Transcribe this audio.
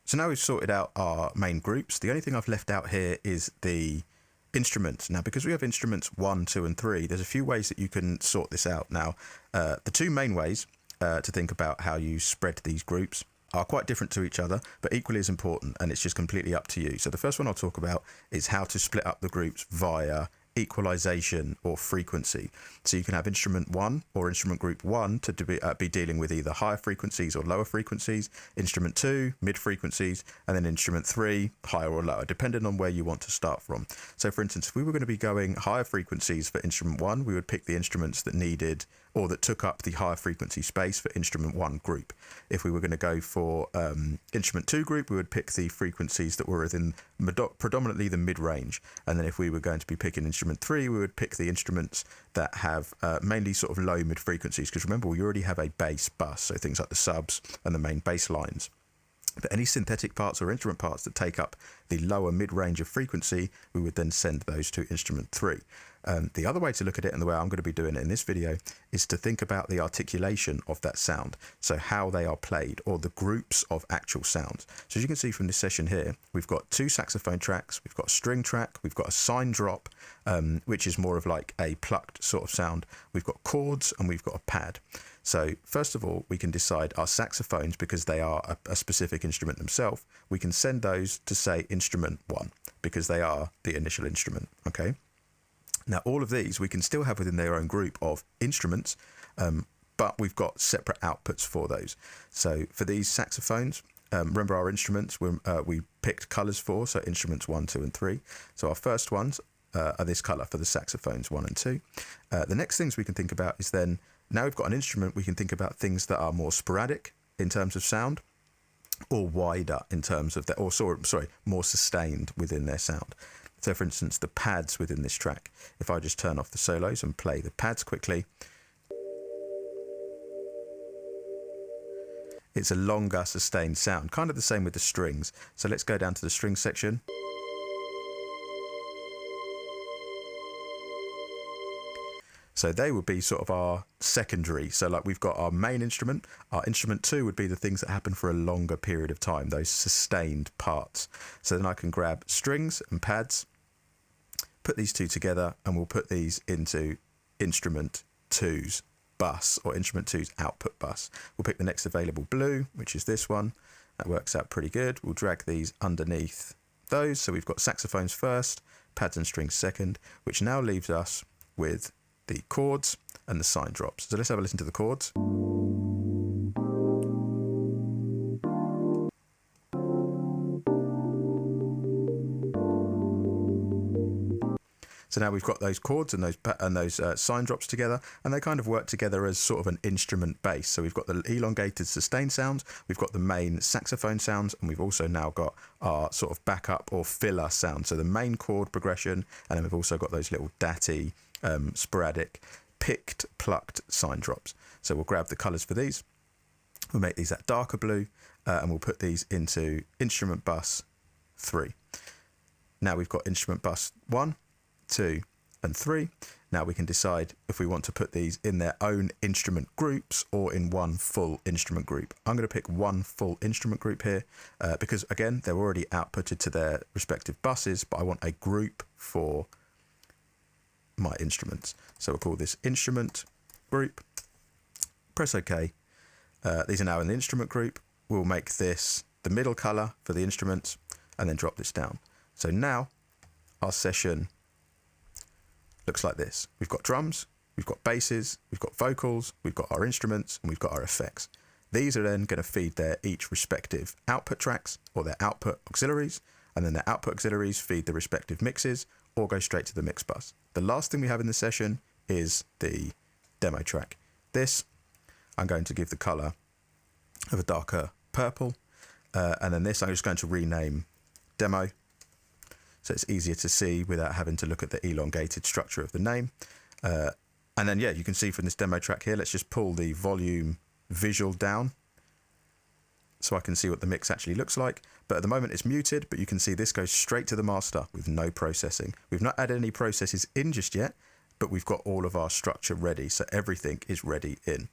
So now we've sorted out our main groups. The only thing I've left out here is the instruments. Now, because we have instruments 1, 2, and 3, there's a few ways that you can sort this out. Now, the two main ways to think about how you spread these groups are quite different to each other, but equally as important, and it's just completely up to you. So the first one I'll talk about is how to split up the groups via equalization or frequency. So you can have instrument 1 or instrument group 1 to be dealing with either higher frequencies or lower frequencies, instrument 2 mid frequencies, and then instrument 3 higher or lower, depending on where you want to start from. So for instance, if we were going to be going higher frequencies for instrument 1, we would pick the instruments that needed or that took up the higher frequency space for instrument 1 group. If we were going to go for instrument 2 group, we would pick the frequencies that were within predominantly the mid-range. And then if we were going to be picking instrument 3, we would pick the instruments that have mainly sort of low mid frequencies, because remember, we already have a bass bus, so things like the subs and the main bass lines. But any synthetic parts or instrument parts that take up the lower mid-range of frequency, we would then send those to instrument 3. The other way to look at it, and the way I'm going to be doing it in this video, is to think about the articulation of that sound. So how they are played, or the groups of actual sounds. So as you can see from this session here, we've got 2 saxophone tracks, we've got a string track, we've got a sine drop, which is more of like a plucked sort of sound. We've got chords and we've got a pad. So first of all, we can decide our saxophones, because they are a specific instrument themselves, we can send those to, say, instrument 1, because they are the initial instrument, okay? Now, all of these we can still have within their own group of instruments, but we've got separate outputs for those. So for these saxophones, remember our instruments we picked colours for, so instruments 1, 2, and 3. So our first ones are this colour for the saxophones 1 and 2. The next things we can think about is then, now we've got an instrument, we can think about things that are more sporadic in terms of sound, or wider in terms of more sustained within their sound. So for instance, the pads within this track, if I just turn off the solos and play the pads quickly, it's a longer sustained sound, kind of the same with the strings. So let's go down to the string section. So they would be sort of our secondary. So like we've got our main instrument, our instrument 2 would be the things that happen for a longer period of time, those sustained parts. So then I can grab strings and pads, put these two together, and we'll put these into instrument 2's bus, or instrument 2's output bus. We'll pick the next available blue, which is this one. That works out pretty good. We'll drag these underneath those. So we've got saxophones first, pads and strings second, which now leaves us with the chords and the sine drops. So let's have a listen to the chords. So now we've got those chords and those sine drops together, and they kind of work together as sort of an instrument bass. So we've got the elongated sustained sounds, we've got the main saxophone sounds, and we've also now got our sort of backup or filler sound. So the main chord progression, and then we've also got those little datty, sporadic, picked, plucked sine drops. So we'll grab the colours for these. We'll make these that darker blue, and we'll put these into instrument bus 3. Now we've got instrument bus 1, 2, and 3. Now we can decide if we want to put these in their own instrument groups or in one full instrument group. I'm going to pick one full instrument group here because, again, they're already outputted to their respective buses, but I want a group for my instruments. So we'll call this instrument group. Press OK. These are now in the instrument group. We'll make this the middle colour for the instruments and then drop this down. So now our session looks like this. We've got drums, we've got basses, we've got vocals, we've got our instruments, and we've got our effects. These are then going to feed their each respective output tracks or their output auxiliaries, and then their output auxiliaries feed the respective mixes or go straight to the mix bus. The last thing we have in the session is the demo track. This, I'm going to give the colour of a darker purple, and then this I'm just going to rename demo, so it's easier to see without having to look at the elongated structure of the name. And then, yeah, you can see from this demo track here, let's just pull the volume visual down so I can see what the mix actually looks like. But at the moment it's muted, but you can see this goes straight to the master with no processing. We've not added any processes in just yet, but we've got all of our structure ready, so everything is ready in.